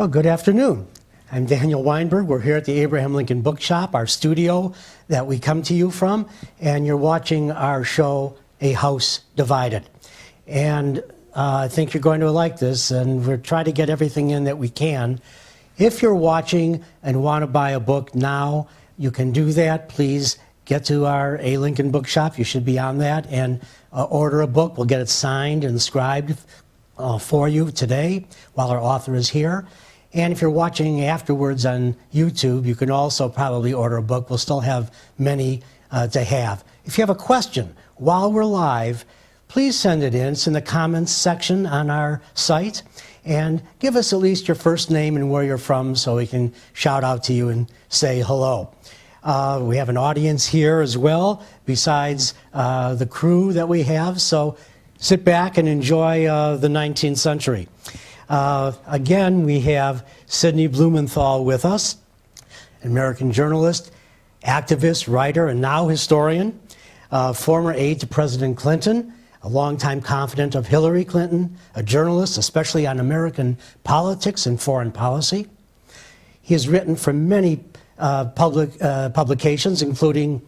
Well, good afternoon. I'm Daniel Weinberg. We're here at the Abraham Lincoln Bookshop, our studio that we come to you from, and you're watching our show, A House Divided. And I think you're going to like this, and we're trying to get everything in that we can. If you're watching and want to buy a book now, you can do that. Please get to our A Lincoln Bookshop. You should be on that, and order a book. We'll get it signed and inscribed for you today while our author is here. And if you're watching afterwards on YouTube, you can also probably order a book. We'll still have many to have. If you have a question while we're live, please send it in. It's in the comments section on our site. And give us at least your first name and where you're from so we can shout out to you and say hello. We have an audience here as well, besides the crew that we have. So sit back and enjoy the 19th century. Again, we have Sidney Blumenthal with us, an American journalist, activist, writer, and now historian, former aide to President Clinton, a longtime confidant of Hillary Clinton, a journalist, especially on American politics and foreign policy. He has written for many publications, including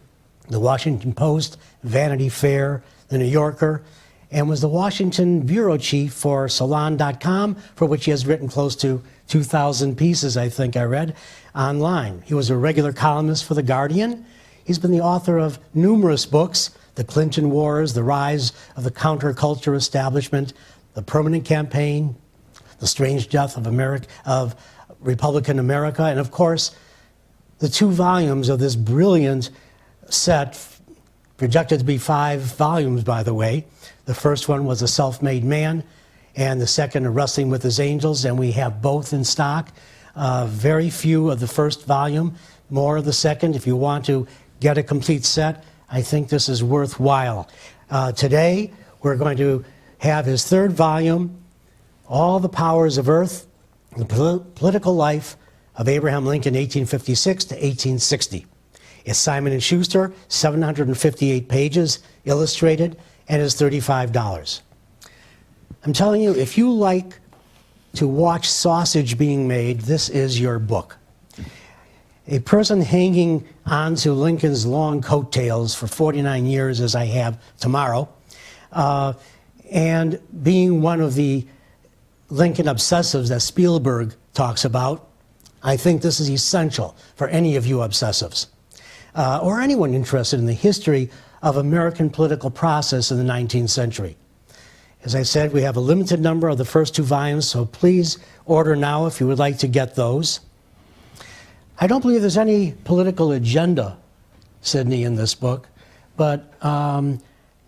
the Washington Post, Vanity Fair, the New Yorker, and was the Washington bureau chief for Salon.com, for which he has written close to 2,000 pieces, I think I read, online. He was a regular columnist for The Guardian. He's been the author of numerous books: The Clinton Wars, The Rise of the Counterculture Establishment, The Permanent Campaign, The Strange Death of Republican America, and of course, the 2 volumes of this brilliant set, projected to be 5 volumes, by the way. The first one was A Self-Made Man, and the second, Wrestling with His Angels, and we have both in stock. Very few of the first volume, more of the second. If you want to get a complete set, I think this is worthwhile. Today, we're going to have his 3rd volume, All the Powers of Earth, the Political Life of Abraham Lincoln, 1856 to 1860. It's Simon & Schuster, 758 pages, illustrated, and is $35. I'm telling you, if you like to watch sausage being made, this is your book. A person hanging onto Lincoln's long coattails for 49 years, as I have tomorrow, and being one of the Lincoln obsessives that Spielberg talks about, I think this is essential for any of you obsessives, or anyone interested in the history of American political process in the 19th century. As I said, we have a limited number of the first 2 volumes, so please order now if you would like to get those. I don't believe there's any political agenda, Sidney, in this book, but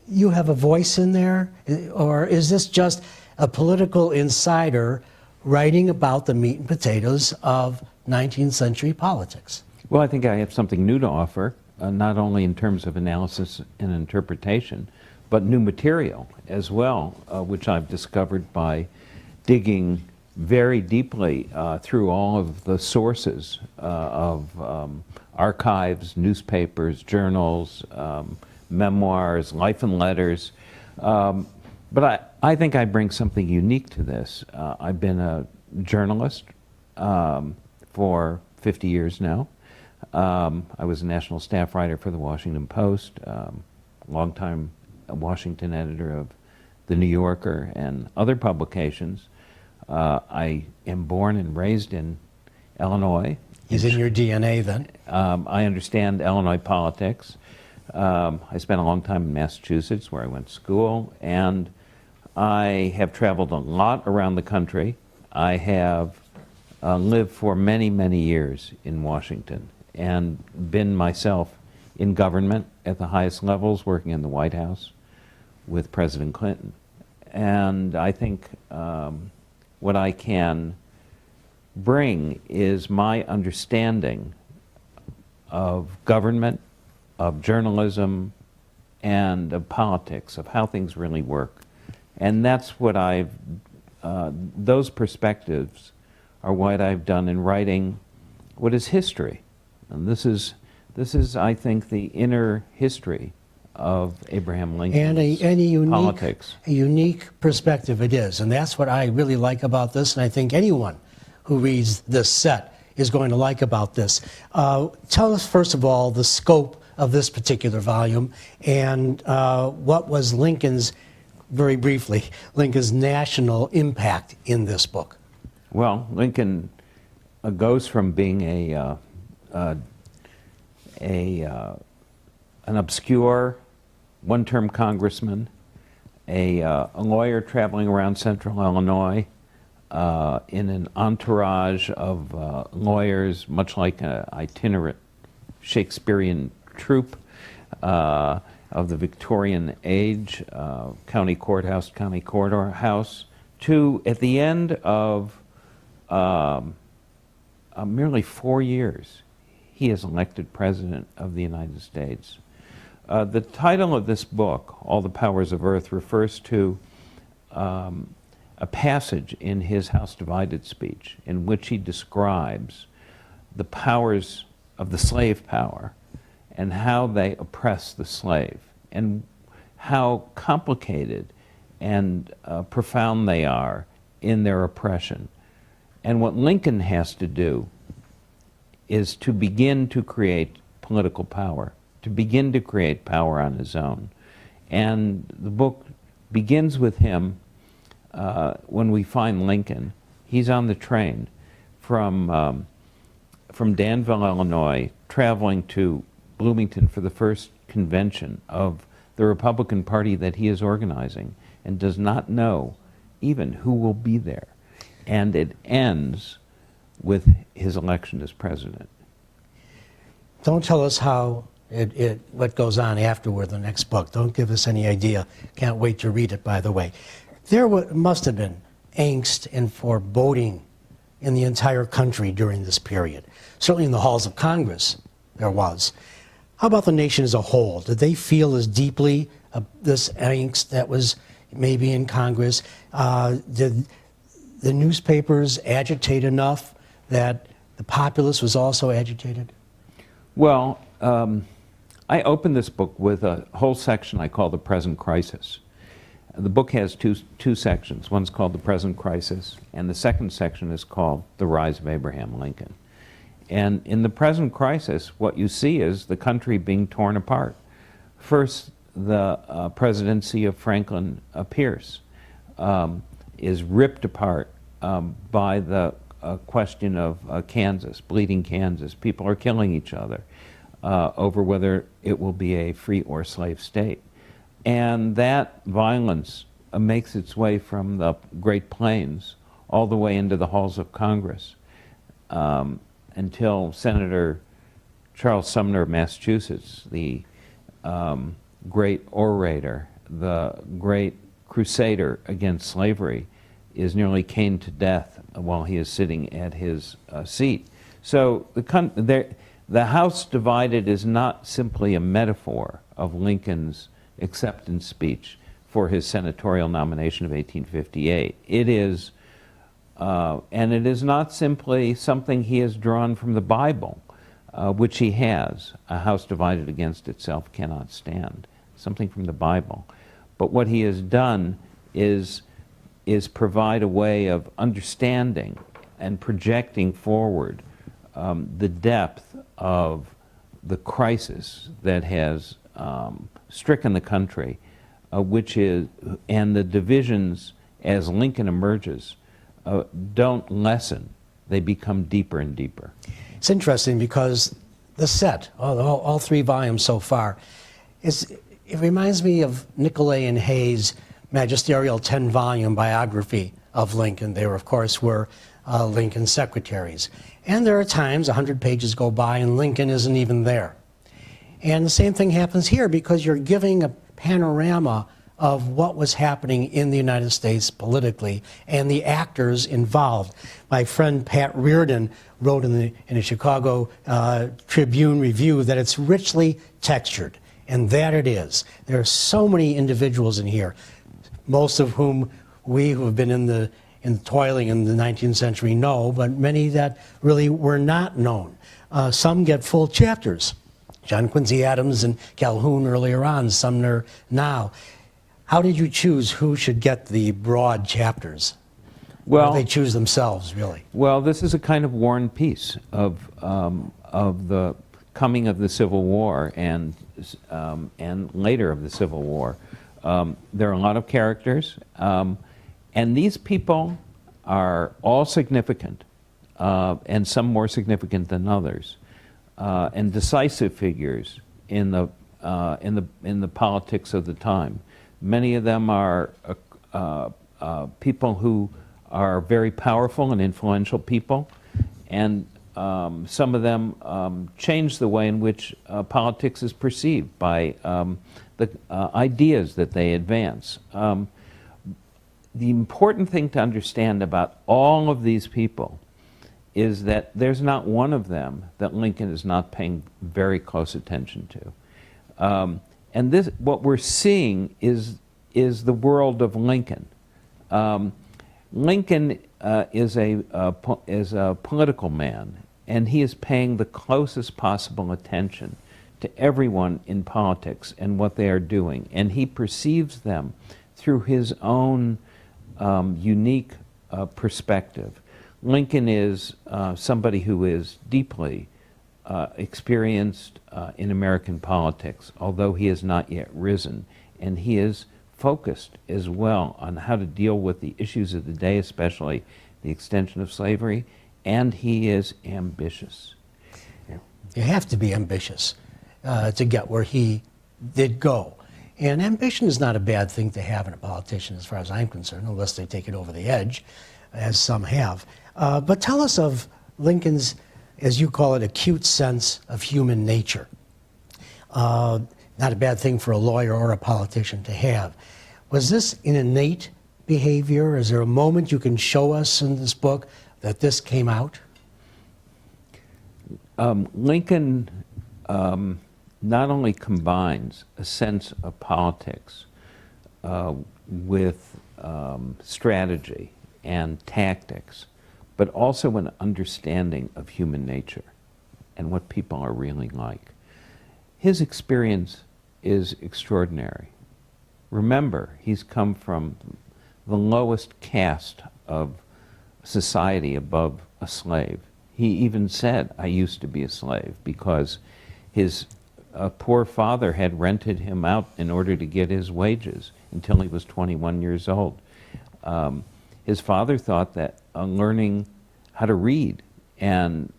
you have a voice in there? Or is this just a political insider writing about the meat and potatoes of 19th century politics? Well, I think I have something new to offer, not only in terms of analysis and interpretation, but new material as well, which I've discovered by digging very deeply through all of the sources of archives, newspapers, journals, memoirs, life and letters. But I think I bring something unique to this. I've been a journalist for 50 years now. I was a national staff writer for the Washington Post, longtime Washington editor of the New Yorker and other publications. I am born and raised in Illinois. Is in your DNA then? I understand Illinois politics. I spent a long time in Massachusetts where I went to school, and I have traveled a lot around the country. I have lived for many, many years in Washington and been myself in government at the highest levels, working in the White House with President Clinton. And I think what I can bring is my understanding of government, of journalism, and of politics, of how things really work. And that's what those perspectives are what I've done in writing what is history. And this is, I think, the inner history of Abraham Lincoln's politics. A unique perspective it is, and that's what I really like about this, and I think anyone who reads this set is going to like about this. Tell us, first of all, the scope of this particular volume and what was Lincoln's, very briefly, Lincoln's national impact in this book. Well, Lincoln goes from being an obscure one-term congressman, a lawyer traveling around central Illinois in an entourage of lawyers, much like an itinerant Shakespearean troupe of the Victorian age, county courthouse, county courthouse, to, at the end of merely 4 years, he is elected President of the United States. The title of this book, All the Powers of Earth, refers to a passage in his House Divided speech in which he describes the powers of the slave power and how they oppress the slave and how complicated and profound they are in their oppression. And what Lincoln has to do is to begin to create political power, to begin to create power on his own. And the book begins with him when we find Lincoln. He's on the train from Danville, Illinois, traveling to Bloomington for the first convention of the Republican Party that he is organizing, and does not know even who will be there. And it ends with his election as president. Don't tell us how what goes on afterward, the next book. Don't give us any idea. Can't wait to read it, by the way. There must have been angst and foreboding in the entire country during this period. Certainly in the halls of Congress, there was. How about the nation as a whole? Did they feel as deeply this angst that was maybe in Congress? Did the newspapers agitate enough that the populace was also agitated? Well, I opened this book with a whole section I call The Present Crisis. The book has two sections. One's called The Present Crisis, and the second section is called The Rise of Abraham Lincoln. And in the present crisis, what you see is the country being torn apart. First, the presidency of Franklin Pierce is ripped apart by the question of Kansas, bleeding Kansas. People are killing each other over whether it will be a free or slave state. And that violence makes its way from the Great Plains all the way into the halls of Congress until Senator Charles Sumner of Massachusetts, the great orator, the great crusader against slavery, is nearly caned to death while he is sitting at his seat. So the House divided is not simply a metaphor of Lincoln's acceptance speech for his senatorial nomination of 1858. It is, and it is not simply something he has drawn from the Bible, which he has. A house divided against itself cannot stand. Something from the Bible. But what he has done is provide a way of understanding and projecting forward the depth of the crisis that has stricken the country, which is, and the divisions as Lincoln emerges don't lessen, they become deeper and deeper. It's interesting because the set, all three volumes so far, it reminds me of Nicolay and Hayes' magisterial 10-volume biography of Lincoln. They, of course, were Lincoln's secretaries. And there are times 100 pages go by and Lincoln isn't even there. And the same thing happens here because you're giving a panorama of what was happening in the United States politically and the actors involved. My friend Pat Reardon wrote in the Chicago Tribune Review that it's richly textured, and that it is. There are so many individuals in here, most of whom we who have been in toiling in the 19th century know, but many that really were not known. Some get full chapters. John Quincy Adams and Calhoun earlier on, Sumner now. How did you choose who should get the broad chapters? Well, they choose themselves, really. well, this is a kind of War and Peace of the coming of the Civil War and later of the Civil War. There are a lot of characters, and these people are all significant, and some more significant than others, and decisive figures in the politics of the time. Many of them are people who are very powerful and influential people, and some of them change the way in which politics is perceived by the ideas that they advance. The important thing to understand about all of these people is that there's not one of them that Lincoln is not paying very close attention to. And this, what we're seeing is the world of Lincoln. Lincoln is a political man, and he is paying the closest possible attention to everyone in politics and what they are doing, and he perceives them through his own unique perspective. Lincoln is somebody who is deeply experienced in American politics, although he has not yet risen, and he is focused as well on how to deal with the issues of the day, especially the extension of slavery, and he is ambitious. You have to be ambitious to get where he did go. And ambition is not a bad thing to have in a politician, as far as I'm concerned, unless they take it over the edge, as some have. But tell us of Lincoln's, as you call it, acute sense of human nature. Not a bad thing for a lawyer or a politician to have. Was this an innate behavior? Is there a moment you can show us in this book that this came out? Lincoln not only combines a sense of politics with strategy and tactics, but also an understanding of human nature and what people are really like. His experience is extraordinary. Remember, he's come from the lowest caste of society above a slave. He even said, "I used to be a slave," because his poor father had rented him out in order to get his wages until he was 21 years old. His father thought that learning how to read and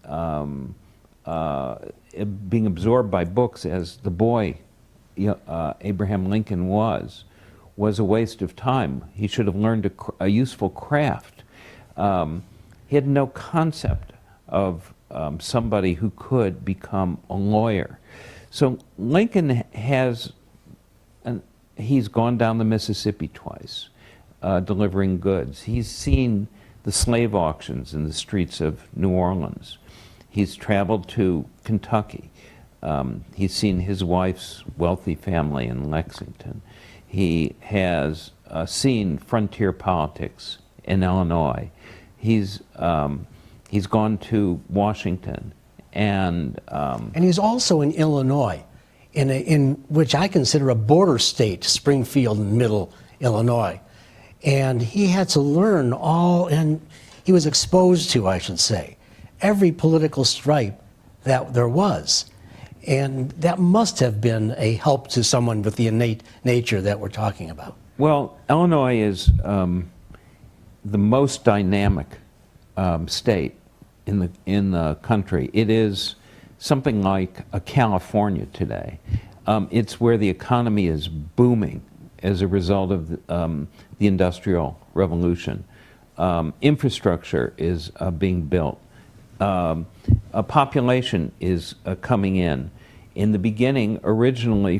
being absorbed by books as the boy Abraham Lincoln was a waste of time. He should have learned a useful craft. He had no concept of somebody who could become a lawyer. So Lincoln he's gone down the Mississippi twice, delivering goods. He's seen the slave auctions in the streets of New Orleans. He's traveled to Kentucky. He's seen his wife's wealthy family in Lexington. He has seen frontier politics in Illinois. He's gone to Washington, and he's also in Illinois, in which I consider a border state, Springfield and Middle Illinois. And he had to learn and he was exposed to, I should say, every political stripe that there was. And that must have been a help to someone with the innate nature that we're talking about. Well, Illinois is the most dynamic state in the country. It is something like a California today. It's where the economy is booming as a result of the Industrial Revolution. Infrastructure is being built. A population is coming in. In the beginning, originally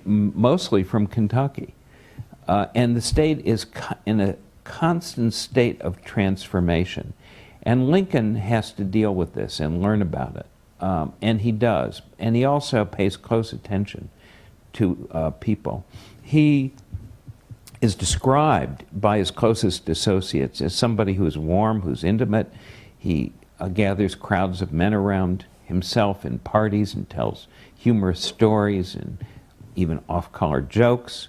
mostly from Kentucky. And the state is in a constant state of transformation. And Lincoln has to deal with this and learn about it. And he does. And he also pays close attention to people. He is described by his closest associates as somebody who is warm, who's intimate. He gathers crowds of men around himself in parties and tells humorous stories and even off-color jokes.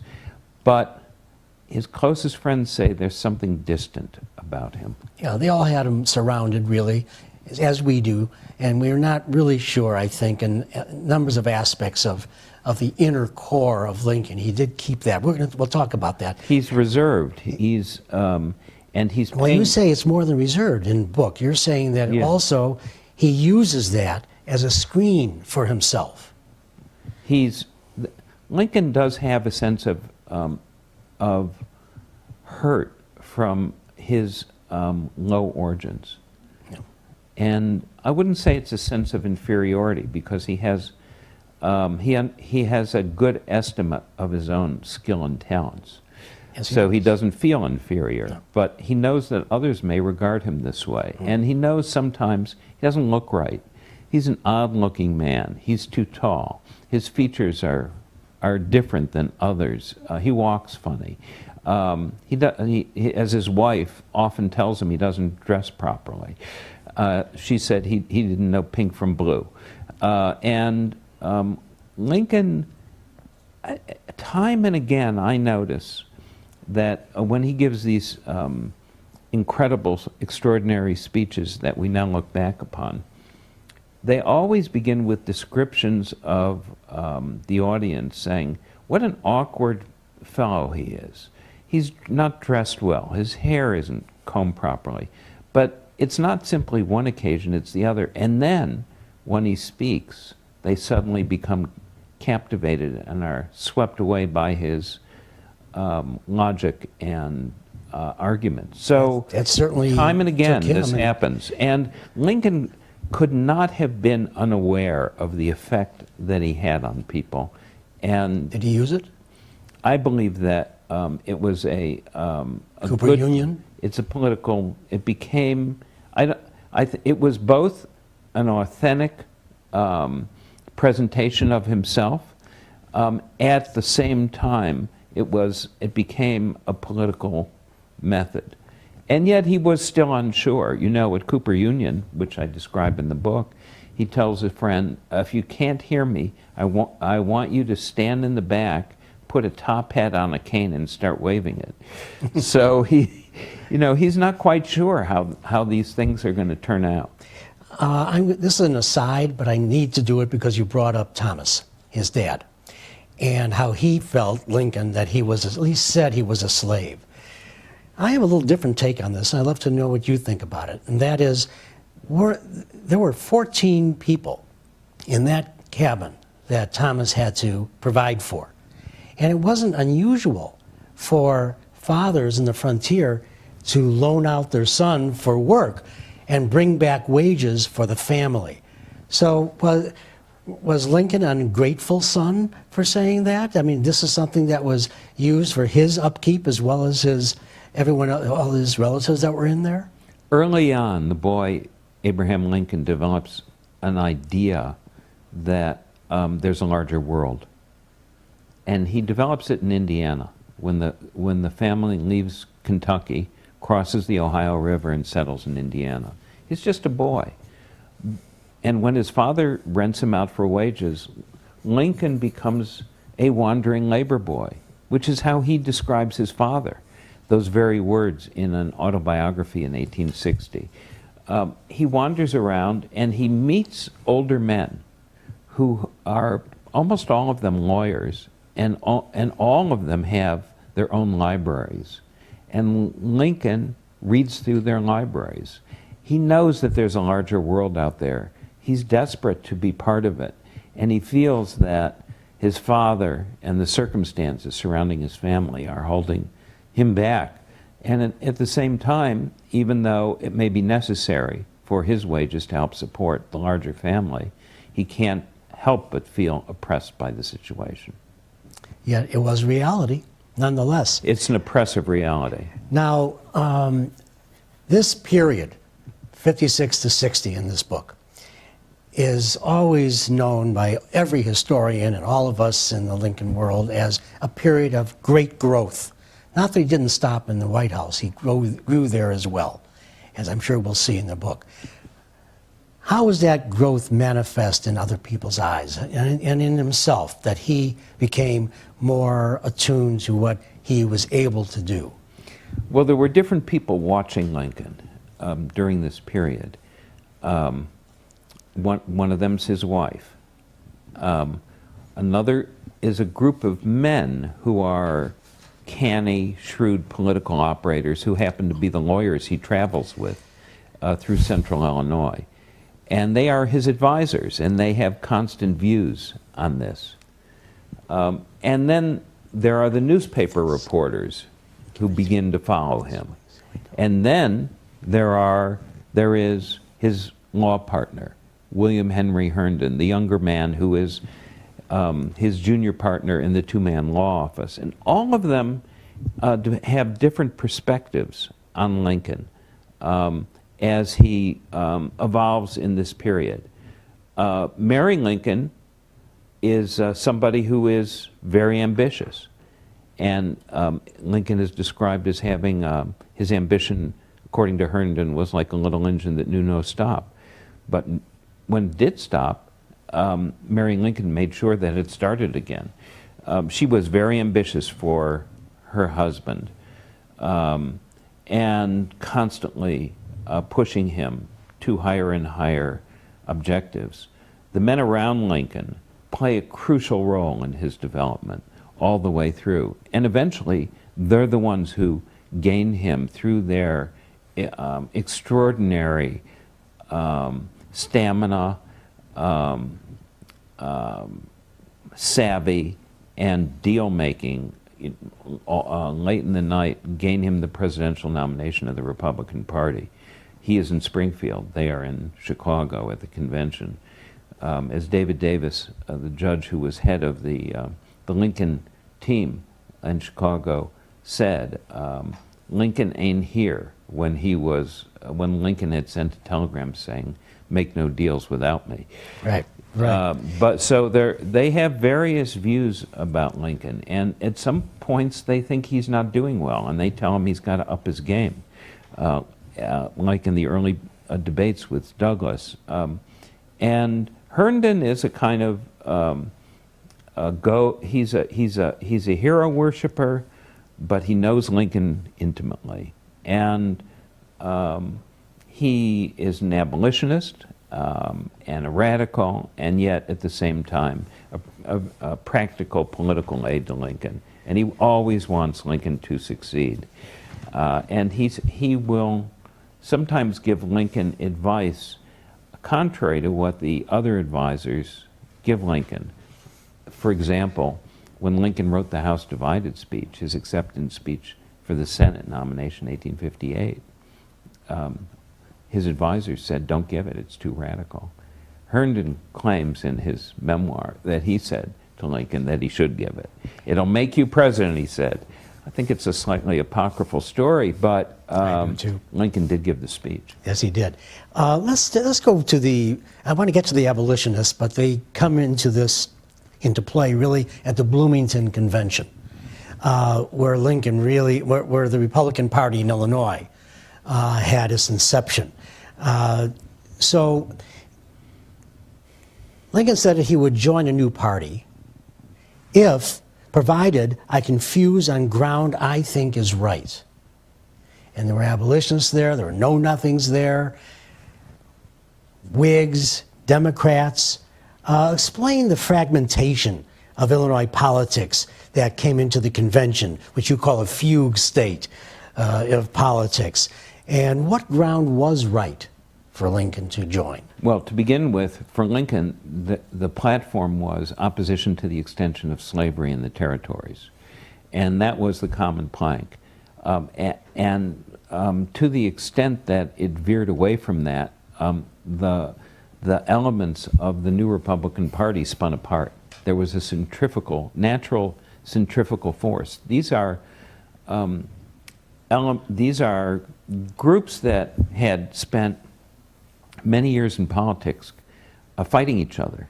But his closest friends say there's something distant about him. Yeah, they all had him surrounded, really, as we do, and we're not really sure, I think, in numbers of aspects of the inner core of Lincoln. He did keep that. We'll talk about that. He's reserved. He's and he's. When you say it's more than reserved in the book, you're saying that Yeah. also he uses that as a screen for himself. Lincoln does have a sense of hurt from his low origins. Yeah. And I wouldn't say it's a sense of inferiority, because he has a good estimate of his own skill and talents. Yes, So he does. doesn't feel inferior, No. but he knows that others may regard him this way. And he knows sometimes he doesn't look right. He's an odd-looking man. He's too tall. His features are different than others. He walks funny. As his wife often tells him, he doesn't dress properly. She said he didn't know pink from blue. Lincoln, time and again, I notice that when he gives these incredible, extraordinary speeches that we now look back upon, they always begin with descriptions of the audience saying, what an awkward fellow he is. He's not dressed well. His hair isn't combed properly. But it's not simply one occasion, it's the other. And then, when he speaks, they suddenly become captivated and are swept away by his logic and argument. So, That certainly time and again, took him this and- happens. And Lincoln could not have been unaware of the effect that he had on people. And Did he use it? I believe that it was a Cooper good, Union? It's a political. It became. It was both an authentic presentation of himself. At the same time, it became a political method, and yet he was still unsure. You know, at Cooper Union, which I describe in the book, he tells a friend, "If you can't hear me, I want you to stand in the back, put a top hat on a cane, and start waving it." So he's not quite sure how these things are going to turn out. This is an aside, but I need to do it because you brought up Thomas, his dad, and how he felt, Lincoln, that he was, at least said he was a slave. I have a little different take on this, and I'd love to know what you think about it. And that is, there were 14 people in that cabin that Thomas had to provide for. And it wasn't unusual for fathers in the frontier to loan out their son for work and bring back wages for the family. So was Lincoln an ungrateful son for saying that? I mean, this is something that was used for his upkeep as well as all his relatives that were in there? Early on, the boy Abraham Lincoln develops an idea that there's a larger world. And he develops it in Indiana when the family leaves Kentucky, crosses the Ohio River, and settles in Indiana. He's just a boy. And when his father rents him out for wages, Lincoln becomes a wandering labor boy, which is how he describes his father, those very words in an autobiography in 1860. He wanders around and he meets older men who are almost all of them lawyers, and all of them have their own libraries. And Lincoln reads through their libraries. He knows that there's a larger world out there. He's desperate to be part of it. And he feels that his father and the circumstances surrounding his family are holding him back. And at the same time, even though it may be necessary for his wages to help support the larger family, he can't help but feel oppressed by the situation. Yet it was reality, nonetheless. It's an oppressive reality. Now, this period, 56 to 60 in this book, is always known by every historian and all of us in the Lincoln world as a period of great growth. Not that he didn't stop in the White House, he grew there as well, as I'm sure we'll see in the book. How was that growth manifest in other people's eyes and in himself, that he became more attuned to what he was able to do? Well, there were different people watching Lincoln during this period. One of them's his wife. Another is a group of men who are canny, shrewd political operators who happen to be the lawyers he travels with through central Illinois. And they are his advisors, and they have constant views on this. And then there are the newspaper reporters who begin to follow him. And then there is his law partner, William Henry Herndon, the younger man who is his junior partner in the two-man law office. And all of them have different perspectives on Lincoln as he evolves in this period. Mary Lincoln is somebody who is very ambitious. And Lincoln is described as having his ambition, according to Herndon, was like a little engine that knew no stop. But when it did stop, Mary Lincoln made sure that it started again. She was very ambitious for her husband and constantly pushing him to higher and higher objectives. The men around Lincoln play a crucial role in his development all the way through. And eventually, they're the ones who gain him through their extraordinary stamina, savvy, and deal-making. Late in the night, gain him the presidential nomination of the Republican Party. He is in Springfield. They are in Chicago at the convention. As David Davis, the judge who was head of the Lincoln team in Chicago, said, Lincoln ain't here when Lincoln had sent a telegram saying, "Make no deals without me." Right. Right. But so they have various views about Lincoln, and at some points they think he's not doing well, and they tell him he's got to up his game, like in the early debates with Douglas. And Herndon is a kind of he's a hero worshiper, but he knows Lincoln intimately, and he is an abolitionist. And a radical, and yet at the same time a practical political aid to Lincoln. And he always wants Lincoln to succeed. And he will sometimes give Lincoln advice contrary to what the other advisors give Lincoln. For example, when Lincoln wrote the House Divided speech, his acceptance speech for the Senate nomination in 1858, his advisors said, "Don't give it, it's too radical." Herndon claims in his memoir that he said to Lincoln that he should give it. "It'll make you president," he said. I think it's a slightly apocryphal story, but Lincoln did give the speech. Yes, he did. Let's go to I want to get to the abolitionists, but they come into play really at the Bloomington Convention, where where the Republican Party in Illinois had its inception. So Lincoln said that he would join a new party provided I can fuse on ground I think is right. And there were abolitionists there were know-nothings there, Whigs, Democrats. Explain the fragmentation of Illinois politics that came into the convention, which you call a fugue state of politics. And what ground was right for Lincoln to join? Well, to begin with, for Lincoln, the platform was opposition to the extension of slavery in the territories. And that was the common plank. And to the extent that it veered away from that, the elements of the new Republican Party spun apart. There was a natural centrifugal force. These are groups that had spent many years in politics fighting each other.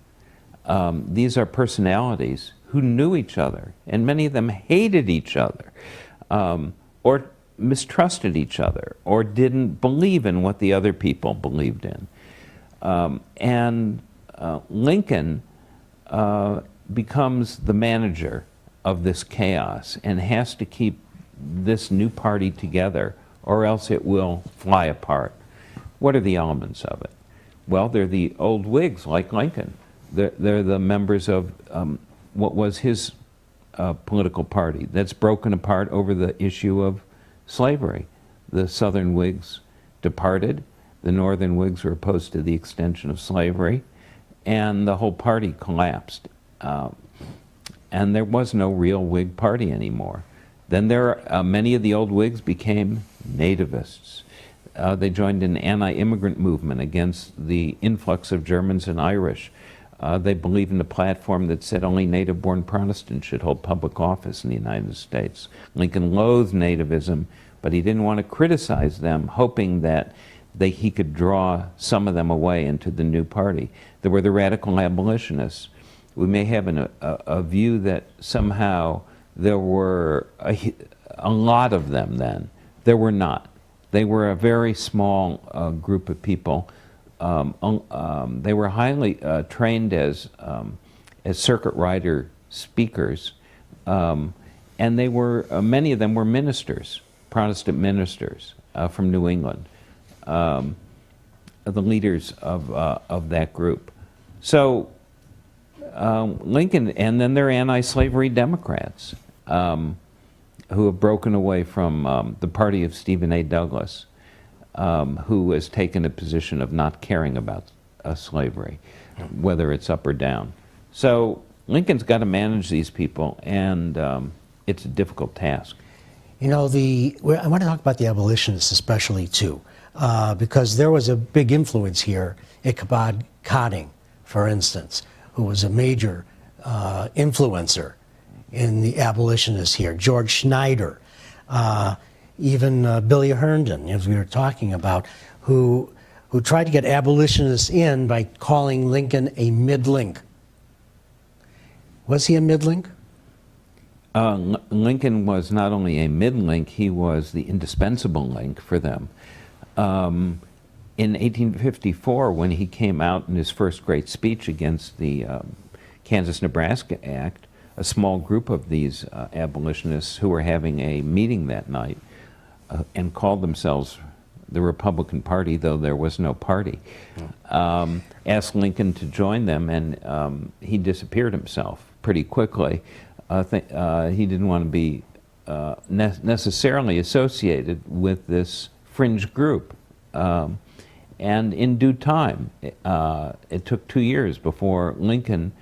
These are personalities who knew each other, and many of them hated each other, or mistrusted each other, or didn't believe in what the other people believed in. And Lincoln becomes the manager of this chaos and has to keep this new party together, or else it will fly apart. What are the elements of it? Well, they're the old Whigs, like Lincoln. They're the members of what was his political party that's broken apart over the issue of slavery. The Southern Whigs departed. The Northern Whigs were opposed to the extension of slavery, and the whole party collapsed. And there was no real Whig party anymore. Then many of the old Whigs became nativists. They joined an anti-immigrant movement against the influx of Germans and Irish. They believed in a platform that said only native-born Protestants should hold public office in the United States. Lincoln loathed nativism, but he didn't want to criticize them, hoping that he could draw some of them away into the new party. There were the radical abolitionists. We may have a view that somehow there were a lot of them then. There were not. They were a very small group of people. They were highly trained as circuit rider speakers, and they were many of them were ministers, Protestant ministers from New England, the leaders of that group. So Lincoln, and then there are anti-slavery Democrats who have broken away from the party of Stephen A. Douglas, who has taken a position of not caring about slavery, whether it's up or down. So Lincoln's got to manage these people, and it's a difficult task. You know, I want to talk about the abolitionists especially too, because there was a big influence here. Ichabod Cotting, for instance, who was a major influencer in the abolitionists here. George Schneider, even Billy Herndon, as we were talking about, who tried to get abolitionists in by calling Lincoln a mid-link. Was he a mid-link? Lincoln was not only a mid-link, he was the indispensable link for them. In 1854, when he came out in his first great speech against the Kansas-Nebraska Act, a small group of these abolitionists who were having a meeting that night and called themselves the Republican Party, though there was no party, asked Lincoln to join them, and he disappeared himself pretty quickly. He didn't want to be necessarily associated with this fringe group. And in due time, it took 2 years before Lincoln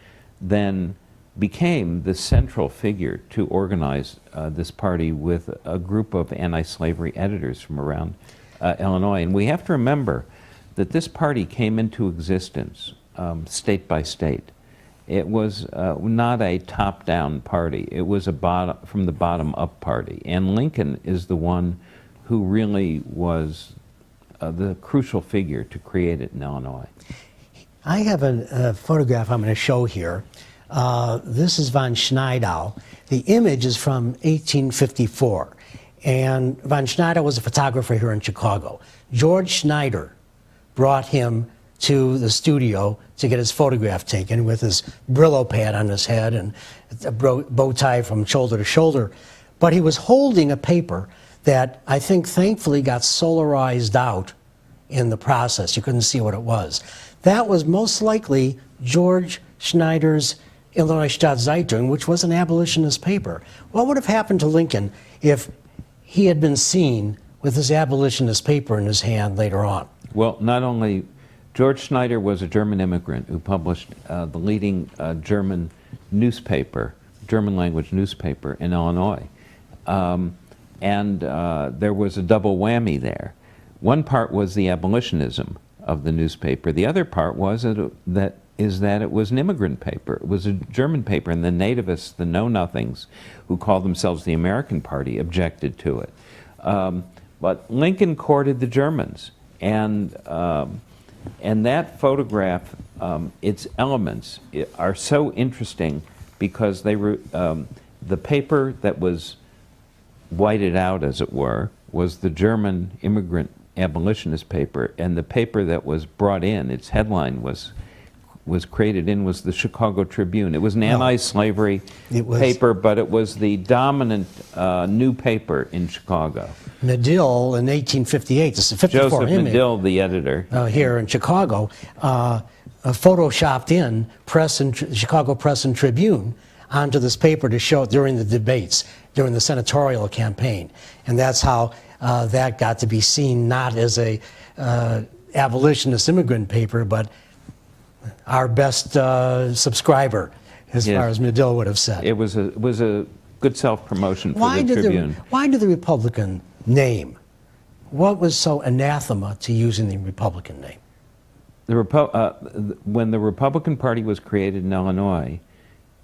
then became the central figure to organize this party with a group of anti-slavery editors from around Illinois. And we have to remember that this party came into existence state by state. It was not a top-down party. It was a from the bottom-up party. And Lincoln is the one who really was the crucial figure to create it in Illinois. I have a photograph I'm going to show here. This is von Schneidau. The image is from 1854. And von Schneidau was a photographer here in Chicago. George Schneider brought him to the studio to get his photograph taken with his Brillo pad on his head and a bow tie from shoulder to shoulder. But he was holding a paper that I think thankfully got solarized out in the process. You couldn't see what it was. That was most likely George Schneider's Illinois Stadtzeitung, which was an abolitionist paper. What would have happened to Lincoln if he had been seen with his abolitionist paper in his hand later on? Well, not only George Schneider was a German immigrant who published the leading German newspaper, German language newspaper in Illinois. And there was a double whammy there. One part was the abolitionism of the newspaper. The other part was that it was an immigrant paper. It was a German paper, and the nativists, the know-nothings, who called themselves the American Party, objected to it. But Lincoln courted the Germans, and that photograph, its elements are so interesting because they were the paper that was whited out, as it were, was the German immigrant abolitionist paper, and the paper that was brought in, its headline was was created in was the Chicago Tribune. It was an Oh. anti-slavery It was- paper, but it was the dominant new paper in Chicago. Medill in 1858, this is 54 Joseph image, Medill, the editor. here in Chicago, photoshopped in Chicago Press and Tribune onto this paper to show it during the debates, during the senatorial campaign. And that's how that got to be seen not as a abolitionist immigrant paper, but our best subscriber, as Yes. far as Medill would have said. It was a good self-promotion for the Tribune. Why did the Republican name? What was so anathema to using the Republican name? When the Republican Party was created in Illinois,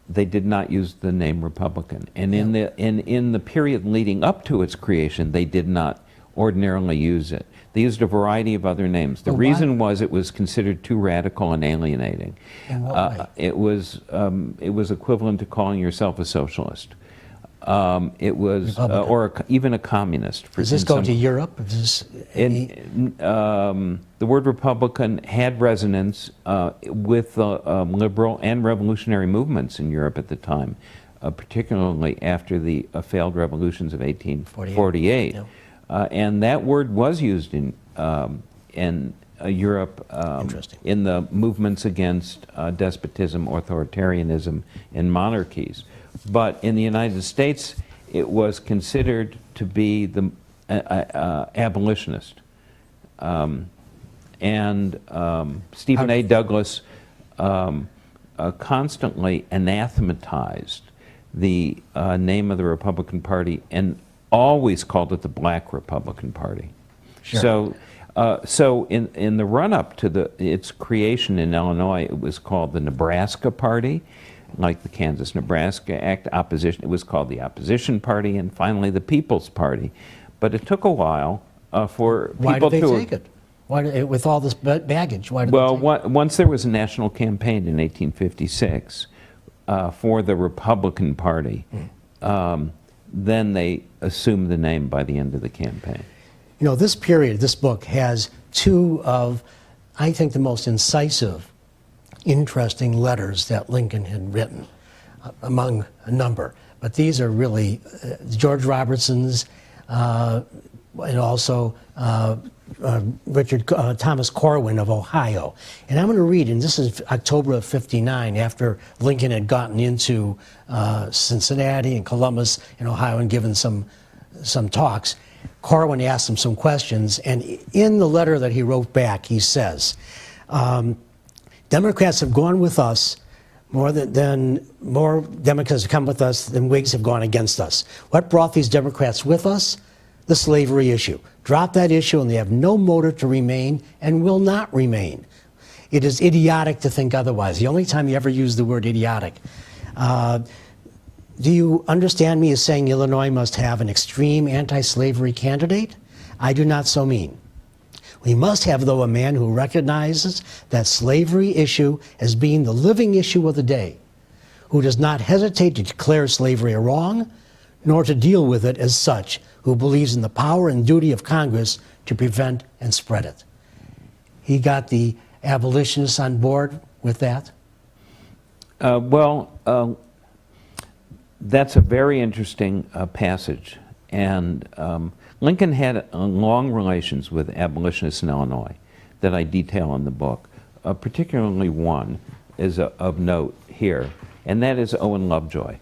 they did not use the name Republican, and in the period leading up to its creation, they did not ordinarily use it. They used a variety of other names. The Well, reason was it was considered too radical and alienating. In what way? It was equivalent to calling yourself a socialist. It was, Republican. even a communist. Does this go to Europe? Is this The word Republican had resonance with the liberal and revolutionary movements in Europe at the time, particularly after the failed revolutions of 1848. Yeah. And that word was used in Europe Interesting. in the movements against despotism, authoritarianism, and monarchies. But in the United States, it was considered to be the abolitionist. Stephen A. Douglas constantly anathematized the name of the Republican Party and always called it the Black Republican Party. Sure. So in the run-up to its creation in Illinois, it was called the Nebraska Party, like the Kansas-Nebraska Act. Opposition. It was called the Opposition Party, and finally the People's Party. But it took a while for people to... Why did they take it? With all this baggage, why did they take it? Once there was a national campaign in 1856 for the Republican Party, then they assumed the name by the end of the campaign. You know, this period, this book has two of, I think, the most incisive, interesting letters that Lincoln had written, among a number. But these are really George Robertson's and also Thomas Corwin of Ohio. And I'm going to read, and this is October of '59, after Lincoln had gotten into Cincinnati and Columbus and Ohio and given some talks. Corwin asked him some questions, and in the letter that he wrote back, he says, Democrats have gone with us more Democrats have come with us than Whigs have gone against us. What brought these Democrats with us? The slavery issue. Drop that issue and they have no motive to remain and will not remain. It is idiotic to think otherwise. The only time you ever use the word idiotic. Do you understand me as saying Illinois must have an extreme anti-slavery candidate? I do not so mean. We must have, though, a man who recognizes that slavery issue as being the living issue of the day, who does not hesitate to declare slavery a wrong, nor to deal with it as such, who believes in the power and duty of Congress to prevent and spread it. He got the abolitionists on board with that? That's a very interesting passage. And Lincoln had long relations with abolitionists in Illinois that I detail in the book. Particularly one is of note here, and that is Owen Lovejoy,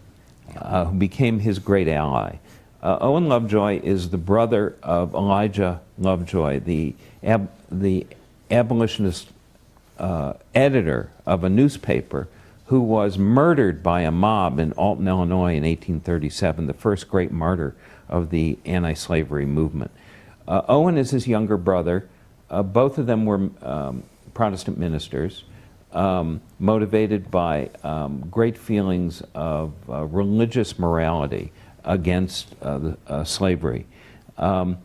who became his great ally. Owen Lovejoy is the brother of Elijah Lovejoy, the abolitionist editor of a newspaper who was murdered by a mob in Alton, Illinois in 1837, the first great martyr of the anti-slavery movement. Owen is his younger brother. Both of them were Protestant ministers, motivated by great feelings of religious morality against slavery. Owen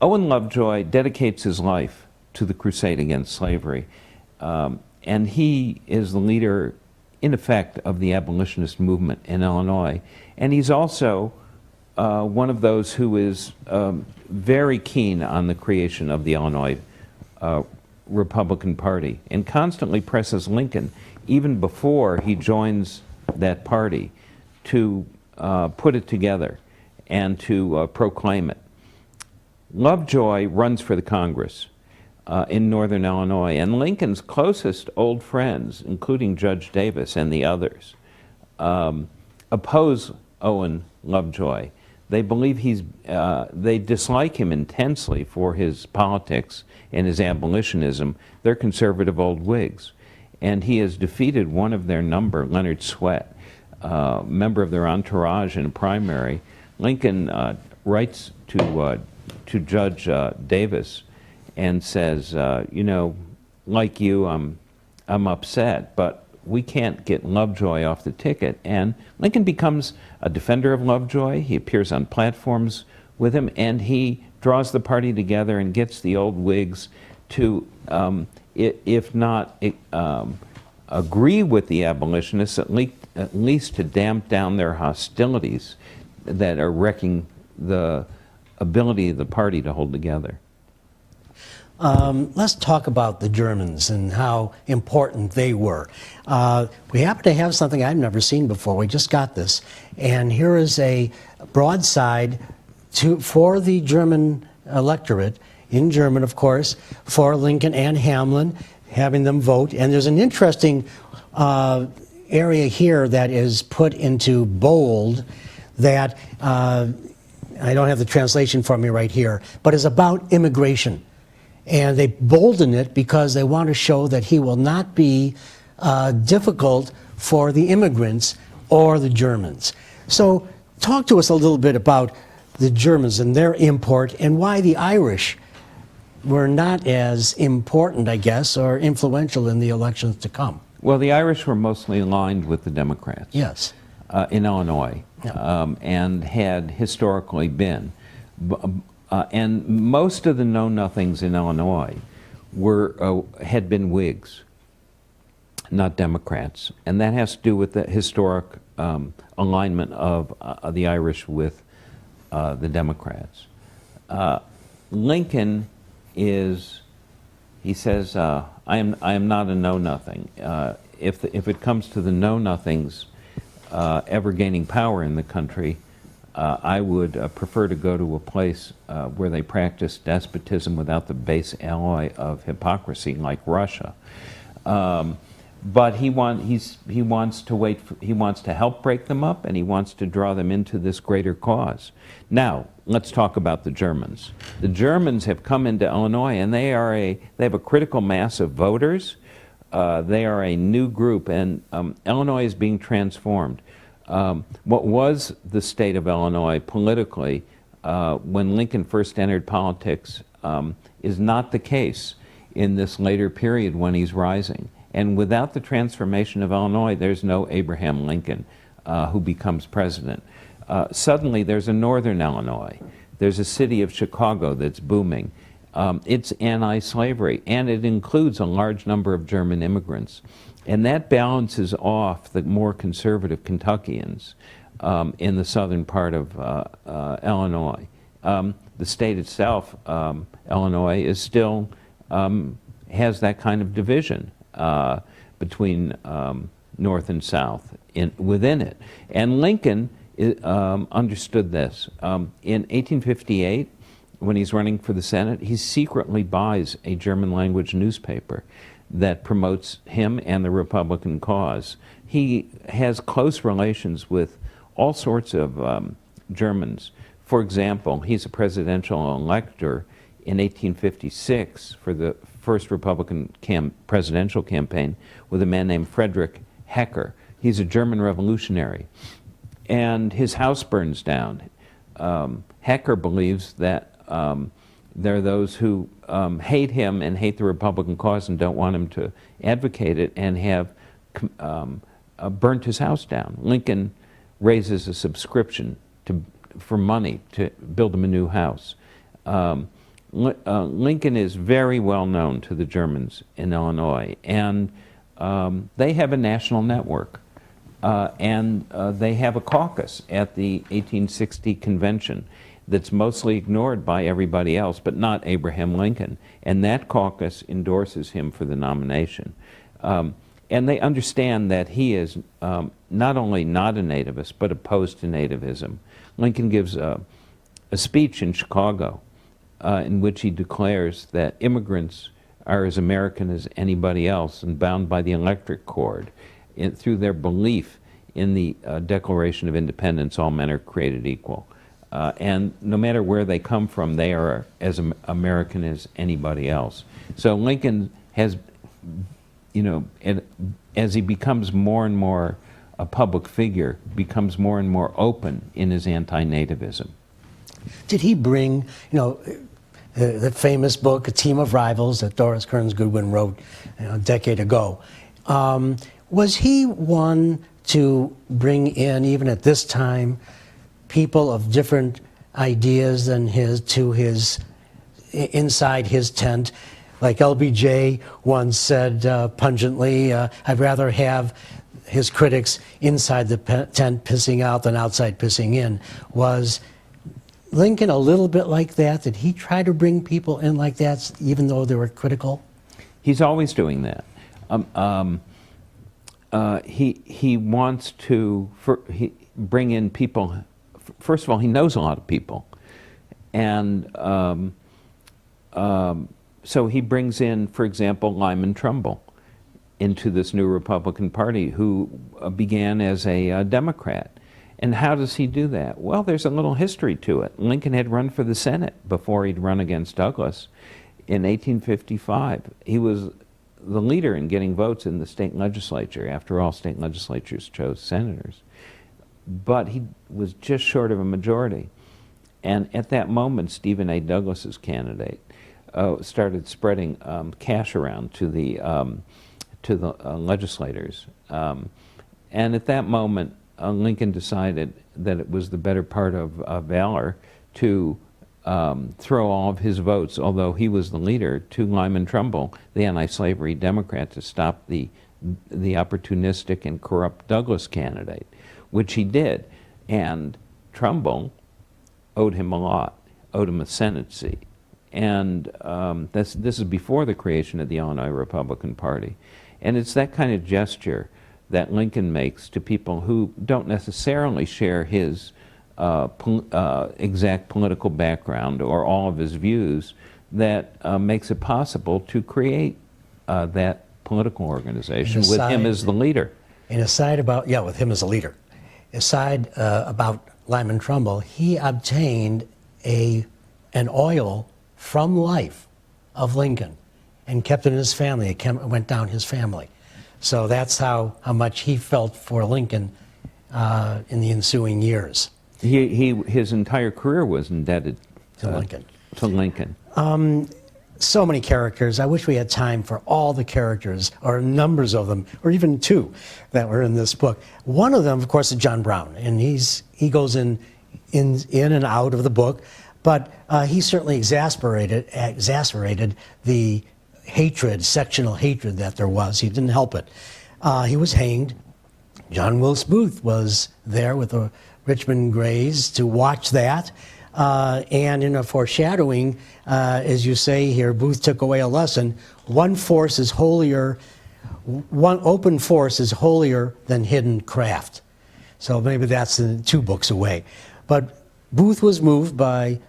Lovejoy dedicates his life to the crusade against slavery, and he is the leader, in effect, of the abolitionist movement in Illinois. And he's also one of those who is very keen on the creation of the Illinois Republican Party and constantly presses Lincoln, even before he joins that party, to put it together and to proclaim it. Lovejoy runs for the Congress in northern Illinois, and Lincoln's closest old friends, including Judge Davis and the others, oppose Owen Lovejoy. They believe they dislike him intensely for his politics and his abolitionism. They're conservative old Whigs. And he has defeated one of their number, Leonard Swett, member of their entourage in a primary. Lincoln writes to Judge Davis and says, you know, like you, I'm upset, but we can't get Lovejoy off the ticket. And Lincoln becomes a defender of Lovejoy. He appears on platforms with him, and he draws the party together and gets the old Whigs to, if not agree with the abolitionists, at least to damp down their hostilities that are wrecking the ability of the party to hold together. Let's talk about the Germans and how important they were. We happen to have something I've never seen before. We just got this. And here is a broadside for the German electorate, in German, of course, for Lincoln and Hamlin, having them vote. And there's an interesting area here that is put into bold that, I don't have the translation for me right here, but is about immigration. And they bolden it because they want to show that he will not be difficult for the immigrants or the Germans. So talk to us a little bit about the Germans and their import and why the Irish were not as important, I guess, or influential in the elections to come. Well, the Irish were mostly aligned with the Democrats. Yes. In Illinois, Yeah. and had historically been. And most of the know-nothings in Illinois had been Whigs, not Democrats. And that has to do with the historic alignment of the Irish with the Democrats. Lincoln is, he says, I am not a know-nothing. If it comes to the know-nothings ever gaining power in the country, I would prefer to go to a place where they practice despotism without the base alloy of hypocrisy, like Russia. But he wants to help break them up, and he wants to draw them into this greater cause. Now, let's talk about the Germans. The Germans have come into Illinois, and they have a critical mass of voters. They are a new group, and Illinois is being transformed. What was the state of Illinois politically when Lincoln first entered politics is not the case in this later period when he's rising. And without the transformation of Illinois, there's no Abraham Lincoln who becomes president. Suddenly there's a northern Illinois. There's a city of Chicago that's booming. It's anti-slavery, and it includes a large number of German immigrants. And that balances off the more conservative Kentuckians in the southern part of Illinois. The state itself, Illinois, is still has that kind of division between North and South within it. And Lincoln understood this. In 1858, when he's running for the Senate, he secretly buys a German language newspaper that promotes him and the Republican cause. He has close relations with all sorts of Germans. For example, he's a presidential elector in 1856 for the first Republican presidential campaign with a man named Frederick Hecker. He's a German revolutionary. And his house burns down. Hecker believes that there are those who hate him and hate the Republican cause and don't want him to advocate it, and have burnt his house down. Lincoln raises a subscription for money to build him a new house. Lincoln is very well known to the Germans in Illinois, and they have a national network. And they have a caucus at the 1860 convention. that's mostly ignored by everybody else, but not Abraham Lincoln. And that caucus endorses him for the nomination. And they understand that he is not only not a nativist, but opposed to nativism. Lincoln gives a speech in Chicago in which he declares that immigrants are as American as anybody else and bound by the electric cord through their belief in the Declaration of Independence, all men are created equal. And no matter where they come from, they are as American as anybody else. So Lincoln has, as he becomes more and more a public figure, becomes more and more open in his anti-nativism. Did he bring, the famous book, A Team of Rivals, that Doris Kearns Goodwin wrote a decade ago? Was he one to bring in, even at this time, people of different ideas than inside his tent? Like LBJ once said pungently, I'd rather have his critics inside the tent pissing out than outside pissing in. Was Lincoln a little bit like that? Did he try to bring people in like that, even though they were critical? He's always doing that. He wants to bring in people. First of all, he knows a lot of people, and so he brings in, for example, Lyman Trumbull into this new Republican Party, who began as a Democrat. And how does he do that? Well, there's a little history to it. Lincoln had run for the Senate before he'd run against Douglas in 1855. He was the leader in getting votes in the state legislature. After all, state legislatures chose senators. But he was just short of a majority. And at that moment, Stephen A. Douglas's candidate started spreading cash around to the legislators. And at that moment, Lincoln decided that it was the better part of valor to throw all of his votes, although he was the leader, to Lyman Trumbull, the anti-slavery Democrat, to stop the opportunistic and corrupt Douglas candidate, which he did. And Trumbull owed him a lot, owed him a Senate seat. And this is before the creation of the Illinois Republican Party. And it's that kind of gesture that Lincoln makes to people who don't necessarily share his exact political background or all of his views that makes it possible to create that political organization with him as the leader. And aside about, with him as a leader. Aside about Lyman Trumbull, he obtained an oil from life of Lincoln and kept it in his family. It went down his family. So that's how much he felt for Lincoln in the ensuing years. His entire career was indebted to Lincoln. To Lincoln. So many characters. I wish we had time for all the characters, or numbers of them, or even two that were in this book. One of them, of course, is John Brown, and he goes in and out of the book, but he certainly exasperated the hatred, sectional hatred that there was. He didn't help it. He was hanged. John Wilkes Booth was there with the Richmond Grays to watch that. And in a foreshadowing, as you say here, Booth took away a lesson. One open force is holier than hidden craft. So maybe that's 2 books away. But Booth was moved by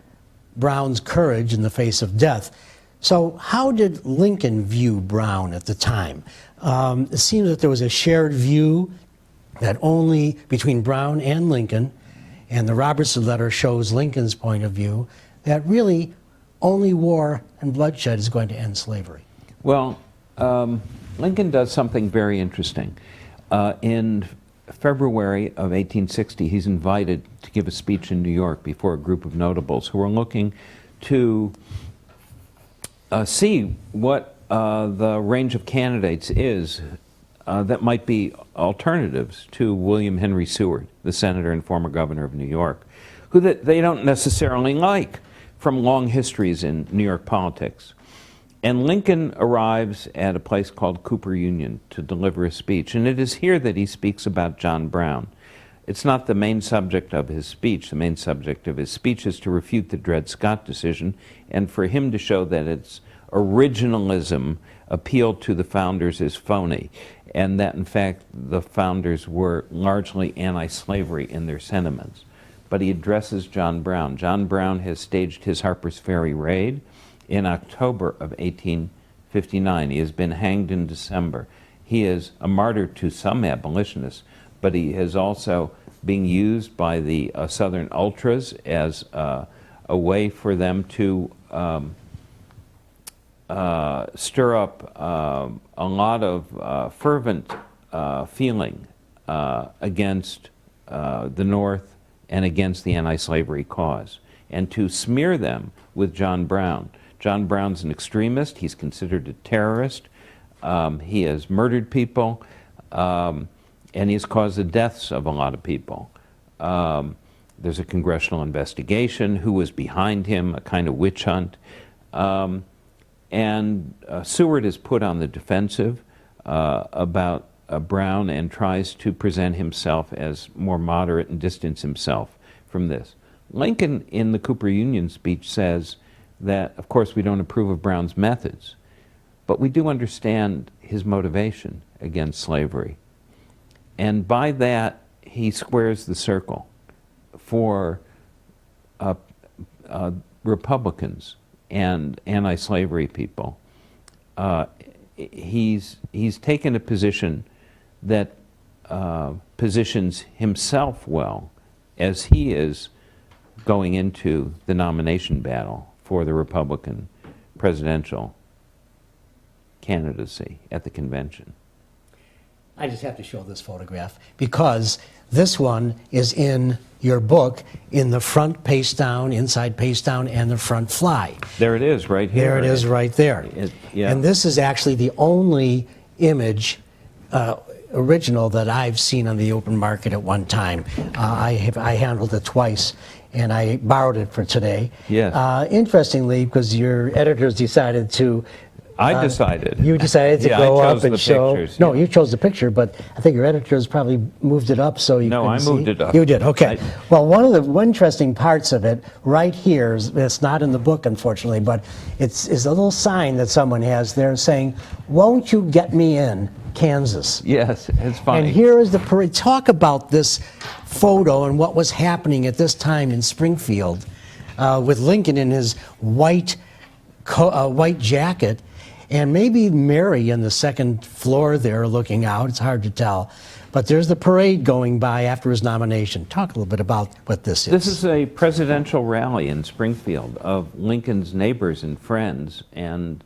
Brown's courage in the face of death. So how did Lincoln view Brown at the time? It seems that there was a shared view that only between Brown and Lincoln, and the Robertson letter shows Lincoln's point of view, that really only war and bloodshed is going to end slavery. Well, Lincoln does something very interesting. In February of 1860, he's invited to give a speech in New York before a group of notables who are looking to see what the range of candidates is that might be alternatives to William Henry Seward, the senator and former governor of New York, who they don't necessarily like from long histories in New York politics. And Lincoln arrives at a place called Cooper Union to deliver a speech, and it is here that he speaks about John Brown. It's not the main subject of his speech. The main subject of his speech is to refute the Dred Scott decision and for him to show that its originalism appeal to the founders is phony, and that in fact the founders were largely anti-slavery in their sentiments. But he addresses John Brown. John Brown has staged his Harper's Ferry raid in October of 1859. He has been hanged in December. He is a martyr to some abolitionists, but he is also being used by the Southern Ultras as a way for them to stir up a lot of fervent feeling against the North and against the anti-slavery cause, and to smear them with John Brown. John Brown's an extremist. He's considered a terrorist. He has murdered people, and he's caused the deaths of a lot of people. There's a congressional investigation. Who was behind him? A kind of witch hunt. And Seward is put on the defensive about Brown and tries to present himself as more moderate and distance himself from this. Lincoln, in the Cooper Union speech, says that, of course, we don't approve of Brown's methods, but we do understand his motivation against slavery. And by that, he squares the circle for Republicans and anti-slavery people. He's taken a position that positions himself well as he is going into the nomination battle for the Republican presidential candidacy at the convention. I just have to show this photograph because this one is in your book in the front paste down, inside paste down, and the front fly. There it is, right here. There it is, right there. Yeah. And this is actually the only image original that I've seen on the open market at one time. I handled it twice, and I borrowed it for today. Yes. Interestingly, because your editors decided to I decided. You decided to go I chose up and the show. pictures, No, yeah. you chose the picture, but I think your editors probably moved it up so you No, couldn't I moved see. it up. You did, okay. Well, one of the interesting parts of it, right here, it's not in the book, unfortunately, but it's a little sign that someone has there saying, "Won't you get me in, Kansas?" Yes, it's funny. And here is the parade. Talk about this photo and what was happening at this time in Springfield with Lincoln in his white jacket, and maybe Mary on the second floor there looking out. It's hard to tell. But there's the parade going by after his nomination. Talk a little bit about what this is. This is a presidential rally in Springfield of Lincoln's neighbors and friends, and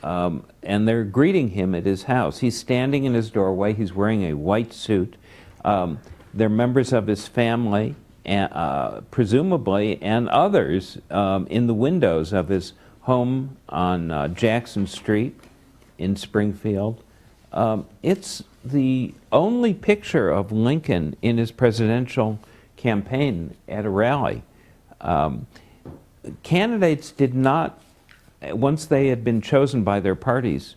they're greeting him at his house. He's standing in his doorway. He's wearing a white suit. They're members of his family, presumably, and others in the windows of his home on Jackson Street in Springfield. It's the only picture of Lincoln in his presidential campaign at a rally. Candidates did not, once they had been chosen by their parties,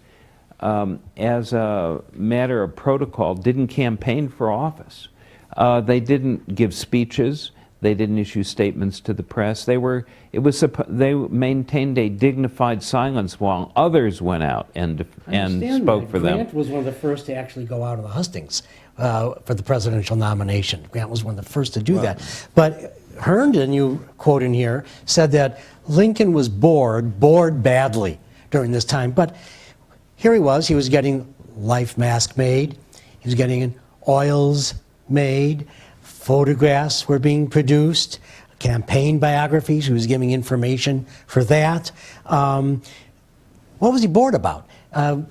as a matter of protocol, didn't campaign for office. They didn't give speeches. They didn't issue statements to the press. They maintained a dignified silence while others went out and spoke for them. Grant was one of the first to actually go out on the hustings for the presidential nomination. Grant was one of the first to do that. But Herndon, you quote in here, said that Lincoln was bored badly during this time. But here he was getting life mask made. He was getting oils made. Photographs were being produced, campaign biographies. He was giving information for that. What was he bored about?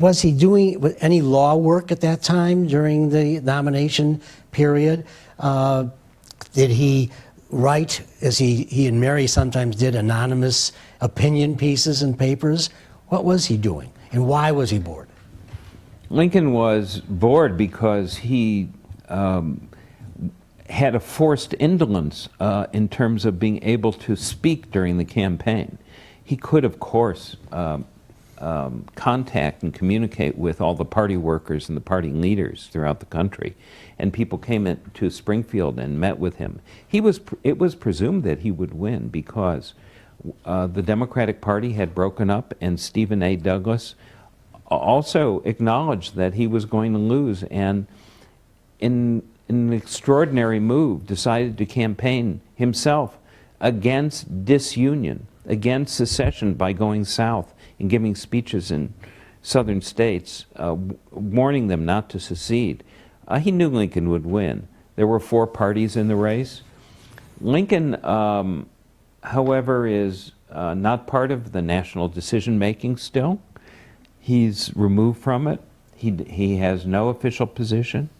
Was he doing any law work at that time during the nomination period? Did he write, as he and Mary sometimes did, anonymous opinion pieces in papers? What was he doing, and why was he bored? Lincoln was bored because he had a forced indolence in terms of being able to speak during the campaign. He could, of course, contact and communicate with all the party workers and the party leaders throughout the country. And people came to Springfield and met with him. It was presumed that he would win because the Democratic Party had broken up, and Stephen A. Douglas also acknowledged that he was going to lose, and in an extraordinary move decided to campaign himself against disunion, against secession, by going south and giving speeches in southern states warning them not to secede. He knew Lincoln would win. There were 4 parties in the race. Lincoln, however, is not part of the national decision-making still. He's removed from it. He has no official position.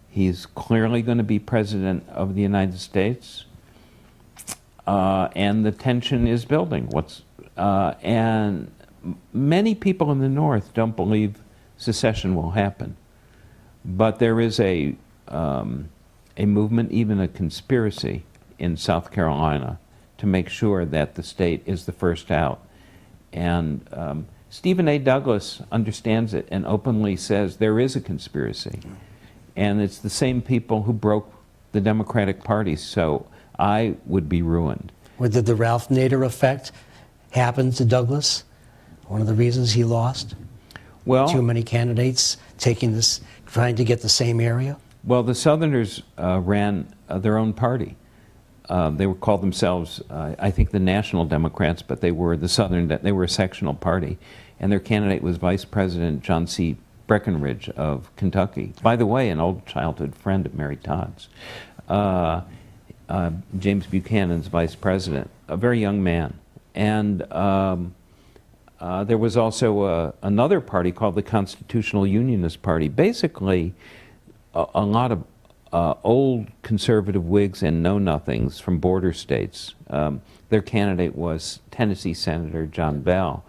He's clearly going to be president of the United States. And the tension is building. And many people in the North don't believe secession will happen. But there is a movement, even a conspiracy in South Carolina to make sure that the state is the first out. And Stephen A. Douglas understands it and openly says there is a conspiracy. And it's the same people who broke the Democratic Party, so I would be ruined. Or did the Ralph Nader effect happen to Douglas? One of the reasons he lost? Well, too many candidates trying to get the same area? Well, the Southerners ran their own party. They called themselves, I think, the National Democrats, but they were they were a sectional party, and their candidate was Vice President John C. Breckinridge of Kentucky. By the way, an old childhood friend of Mary Todd's. James Buchanan's vice president, a very young man. And there was also another party called the Constitutional Unionist Party. Basically, a lot of old conservative Whigs and know-nothings from border states. Their candidate was Tennessee Senator John Bell.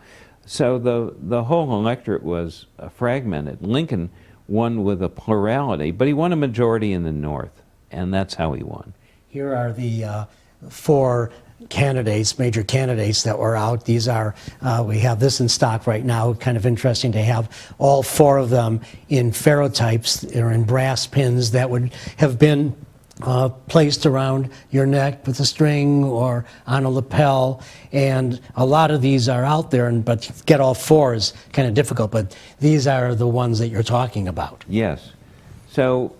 So the whole electorate was fragmented. Lincoln won with a plurality, but he won a majority in the North, and that's how he won. Here are the 4 candidates, major candidates that were out. These are, we have this in stock right now. Kind of interesting to have all 4 of them in ferrotypes or in brass pins that would have been placed around your neck with a string or on a lapel. And a lot of these are out there, but to get all 4 is kind of difficult. But these are the ones that you're talking about. Yes. So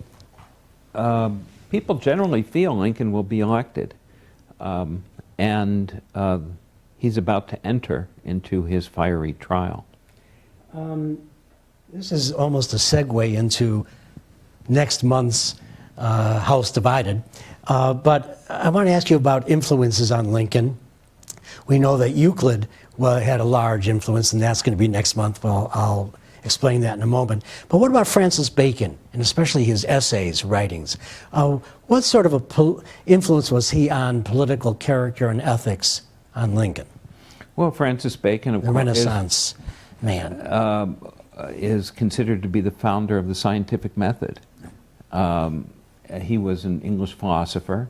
people generally feel Lincoln will be elected. And he's about to enter into his fiery trial. This is almost a segue into next month's House Divided. But I want to ask you about influences on Lincoln. We know that Euclid had a large influence, and that's going to be next month. Well, I'll explain that in a moment. But what about Francis Bacon, and especially his essays, writings? What sort of influence was he on political character and ethics on Lincoln? Well, Francis Bacon, of the course, Renaissance man, is considered to be the founder of the scientific method. He was an English philosopher,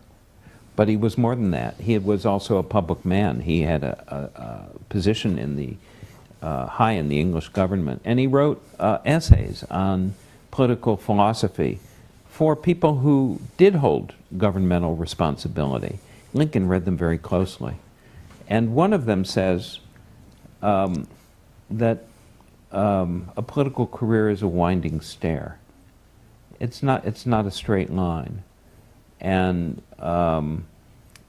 but he was more than that. He was also a public man. He had a position in the high in the English government, and he wrote essays on political philosophy for people who did hold governmental responsibility. Lincoln read them very closely, and one of them says that a political career is a winding stair. It's not a straight line, and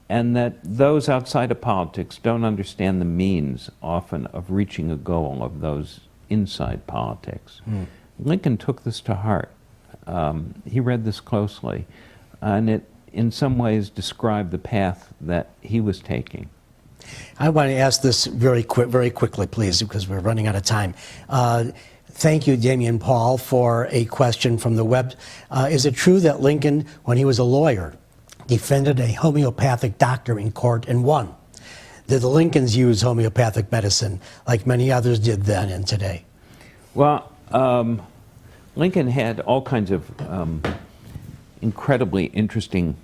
that those outside of politics don't understand the means often of reaching a goal of those inside politics. Lincoln took this to heart. He read this closely, and it in some ways described the path that he was taking. I want to ask this very quickly, please, because we're running out of time. Thank you, Damian Paul, for a question from the web. Is it true that Lincoln, when he was a lawyer, defended a homeopathic doctor in court and won? Did the Lincolns use homeopathic medicine like many others did then and today? Well, Lincoln had all kinds of incredibly interesting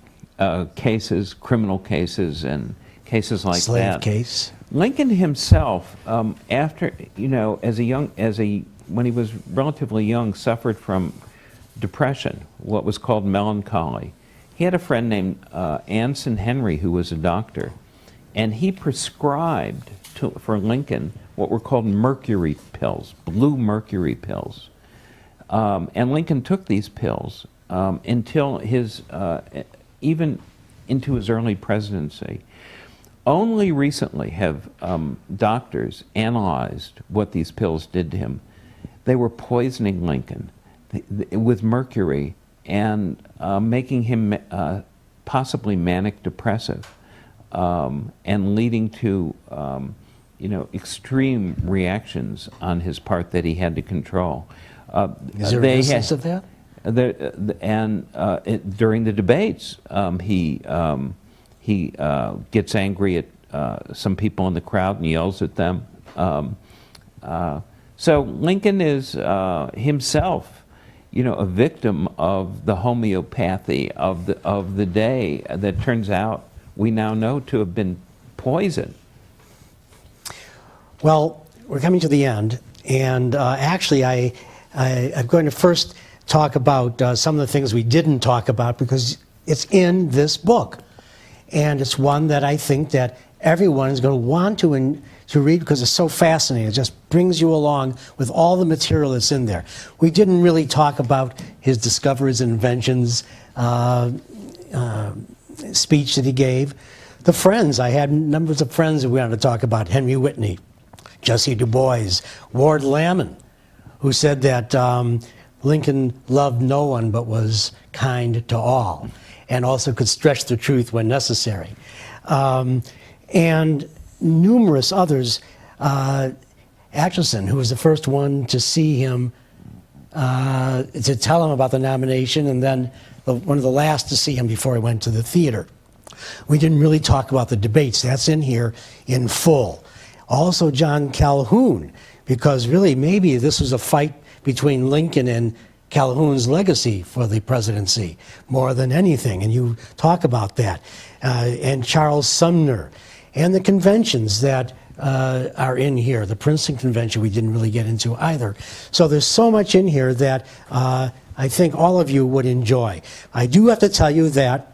cases, criminal cases, and cases like Slave that. case? Lincoln himself, after, you know, when he was relatively young, suffered from depression, what was called melancholy. He had a friend named Anson Henry who was a doctor, and he prescribed for Lincoln what were called mercury pills, blue mercury pills. And Lincoln took these pills until even into his early presidency. Only recently have doctors analyzed what these pills did to him. They were poisoning Lincoln with mercury and making him possibly manic depressive and leading to extreme reactions on his part that he had to control. Is there evidence of that? During the debates, he gets angry at some people in the crowd and yells at them. So Lincoln is himself, a victim of the homeopathy of the day that turns out we now know to have been poison. Well, we're coming to the end, and actually I'm going to first talk about some of the things we didn't talk about because it's in this book. And it's one that I think that everyone is going to want to read because it's so fascinating. It just brings you along with all the material that's in there. We didn't really talk about his discoveries and inventions, speech that he gave. The friends, I had numbers of friends that we wanted to talk about. Henry Whitney, Jesse Du Bois, Ward Lamon, who said that Lincoln loved no one but was kind to all, and also could stretch the truth when necessary. And numerous others. Atchison, who was the first one to see him, to tell him about the nomination, and then one of the last to see him before he went to the theater. We didn't really talk about the debates. That's in here in full. Also John Calhoun, because really maybe this was a fight between Lincoln and Calhoun's legacy for the presidency more than anything, and you talk about that. And Charles Sumner, and the conventions that are in here. The Princeton Convention we didn't really get into either. So there's so much in here that I think all of you would enjoy. I do have to tell you that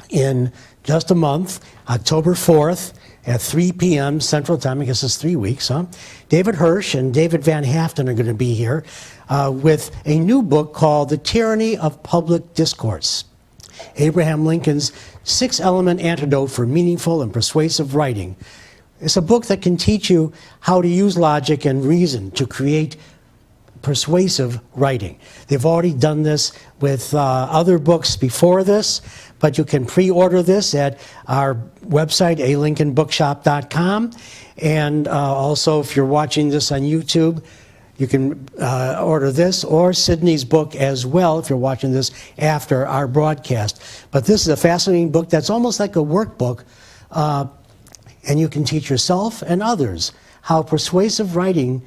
in just a month, October 4th, at 3 p.m. Central Time, I guess it's 3 weeks, huh? David Hirsch and David Van Haften are going to be here with a new book called The Tyranny of Public Discourse, Abraham Lincoln's 6-element antidote for meaningful and persuasive writing. It's a book that can teach you how to use logic and reason to create persuasive writing. They've already done this with other books before this, but you can pre-order this at our website, alincolnbookshop.com. And also, if you're watching this on YouTube, you can order this or Sidney's book as well if you're watching this after our broadcast. But this is a fascinating book that's almost like a workbook, and you can teach yourself and others how persuasive writing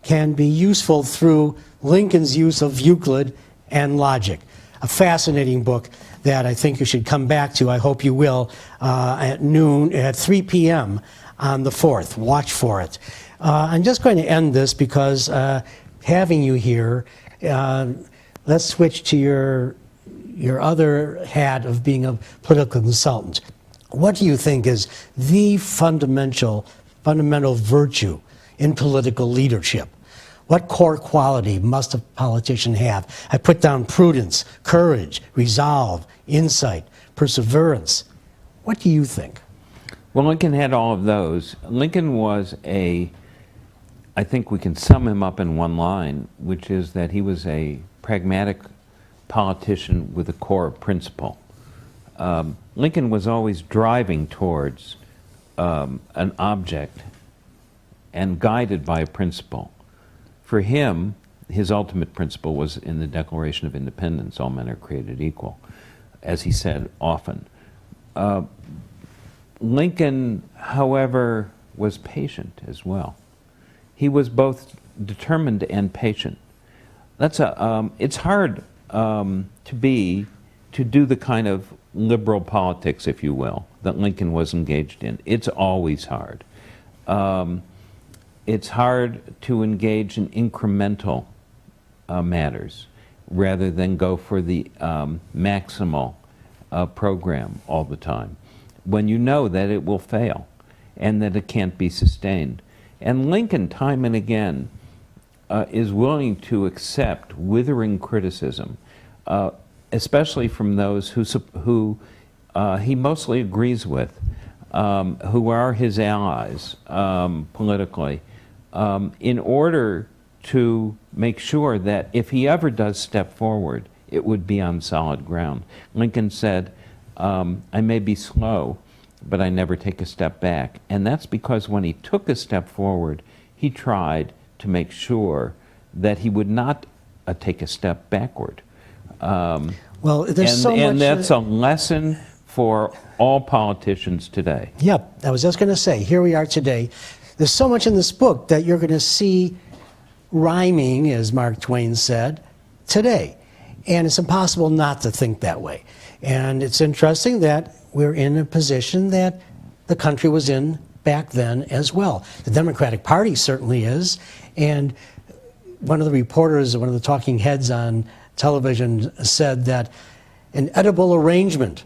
can be useful through Lincoln's use of Euclid and logic. A fascinating book that I think you should come back to. I hope you will at 3 p.m. on the 4th. Watch for it. I'm just going to end this because having you here, let's switch to your other hat of being a political consultant. What do you think is the fundamental virtue in political leadership? What core quality must a politician have? I put down prudence, courage, resolve, insight, perseverance. What do you think? Well, Lincoln had all of those. Lincoln was I think we can sum him up in one line, which is that he was a pragmatic politician with a core principle. Lincoln was always driving towards an object and guided by a principle. For him, his ultimate principle was in the Declaration of Independence, all men are created equal, as he said often. Lincoln, however, was patient as well. He was both determined and patient. It's hard to do the kind of liberal politics, if you will, that Lincoln was engaged in. It's always hard. it's hard to engage in incremental matters rather than go for the maximal program all the time, when you know that it will fail and that it can't be sustained. And Lincoln, time and again, is willing to accept withering criticism, especially from those who he mostly agrees with, who are his allies politically, in order to make sure that if he ever does step forward, it would be on solid ground. Lincoln said, I may be slow, but I never take a step back. And that's because when he took a step forward, he tried to make sure that he would not take a step backward. Well, there's so much... And that's a lesson for all politicians today. Yep, I was just going to say, here we are today. There's so much in this book that you're going to see rhyming, as Mark Twain said, today. And it's impossible not to think that way. And it's interesting that we're in a position that the country was in back then as well. The Democratic Party certainly is. And one of the reporters, one of the talking heads on television said that an edible arrangement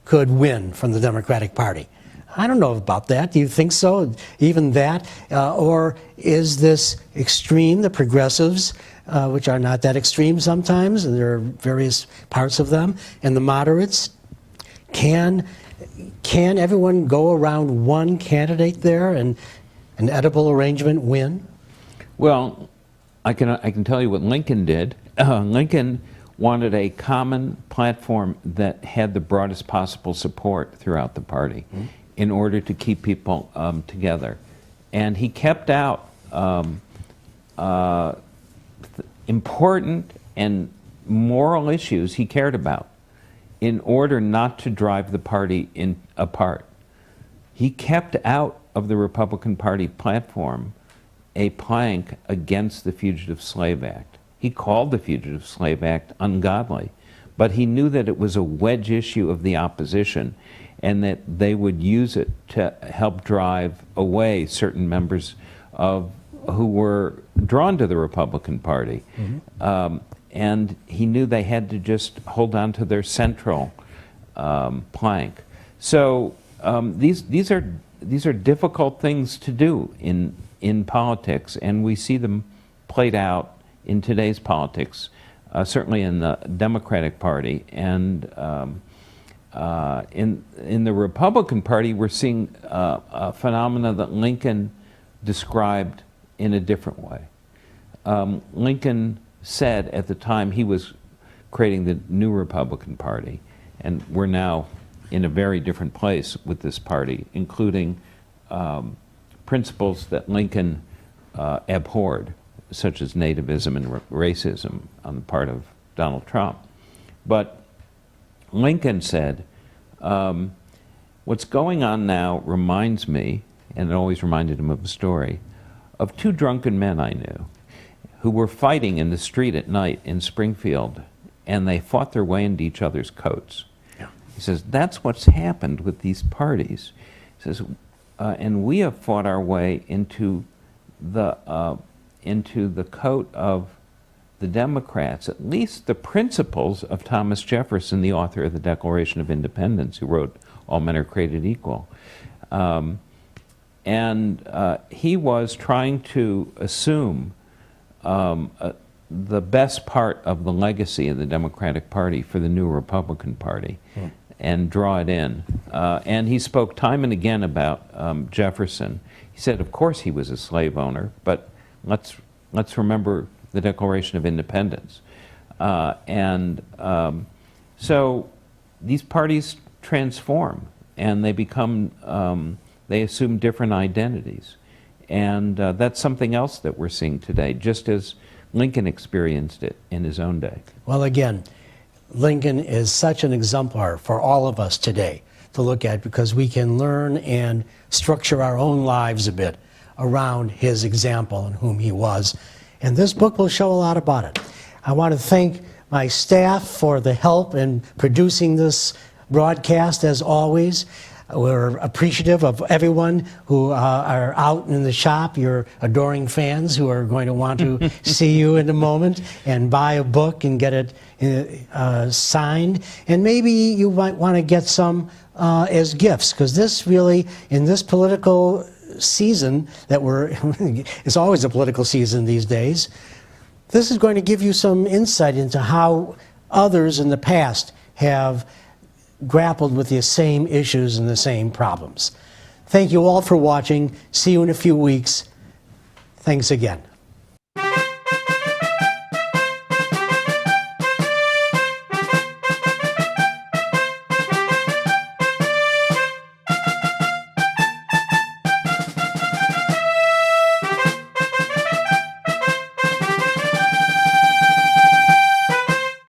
could win from the Democratic Party. I don't know about that. Do you think so? Even that? Or is this extreme, the progressives, which are not that extreme sometimes, and there are various parts of them, and the moderates? Can everyone go around one candidate there and an edible arrangement win? Well, I can tell you what Lincoln did. Lincoln wanted a common platform that had the broadest possible support throughout the party in order to keep people together. And he kept out important and moral issues he cared about in order not to drive the party apart. He kept out of the Republican Party platform a plank against the Fugitive Slave Act. He called the Fugitive Slave Act ungodly, but he knew that it was a wedge issue of the opposition and that they would use it to help drive away certain members who were drawn to the Republican Party. And he knew they had to just hold on to their central plank. So these are difficult things to do in politics, and we see them played out in today's politics, certainly in the Democratic Party. And in the Republican Party, we're seeing a phenomena that Lincoln described in a different way. Lincoln said at the time he was creating the new Republican Party, and we're now in a very different place with this party, including principles that Lincoln abhorred, such as nativism and racism on the part of Donald Trump. But Lincoln said, what's going on now reminds me, and it always reminded him of a story, of two drunken men I knew who were fighting in the street at night in Springfield, and they fought their way into each other's coats. Yeah. He says, that's what's happened with these parties. He says, and we have fought our way into the coat of the Democrats, at least the principles of Thomas Jefferson, the author of the Declaration of Independence, who wrote All Men Are Created Equal. He was trying to assume the best part of the legacy of the Democratic Party for the new Republican Party and draw it in. And he spoke time and again about Jefferson. He said, of course he was a slave owner, but let's remember the Declaration of Independence. So these parties transform, and they become, they assume different identities. And that's something else that we're seeing today, just as Lincoln experienced it in his own day. Well, again, Lincoln is such an exemplar for all of us today to look at, because we can learn and structure our own lives a bit around his example and whom he was. And this book will show a lot about it. I want to thank my staff for the help in producing this broadcast, as always. We're appreciative of everyone who are out in the shop, your adoring fans who are going to want to see you in a moment and buy a book and get it signed. And maybe you might want to get some as gifts, because this really, in this political season that it's always a political season these days, this is going to give you some insight into how others in the past have grappled with the same issues and the same problems. Thank you all for watching. See you in a few weeks. Thanks again.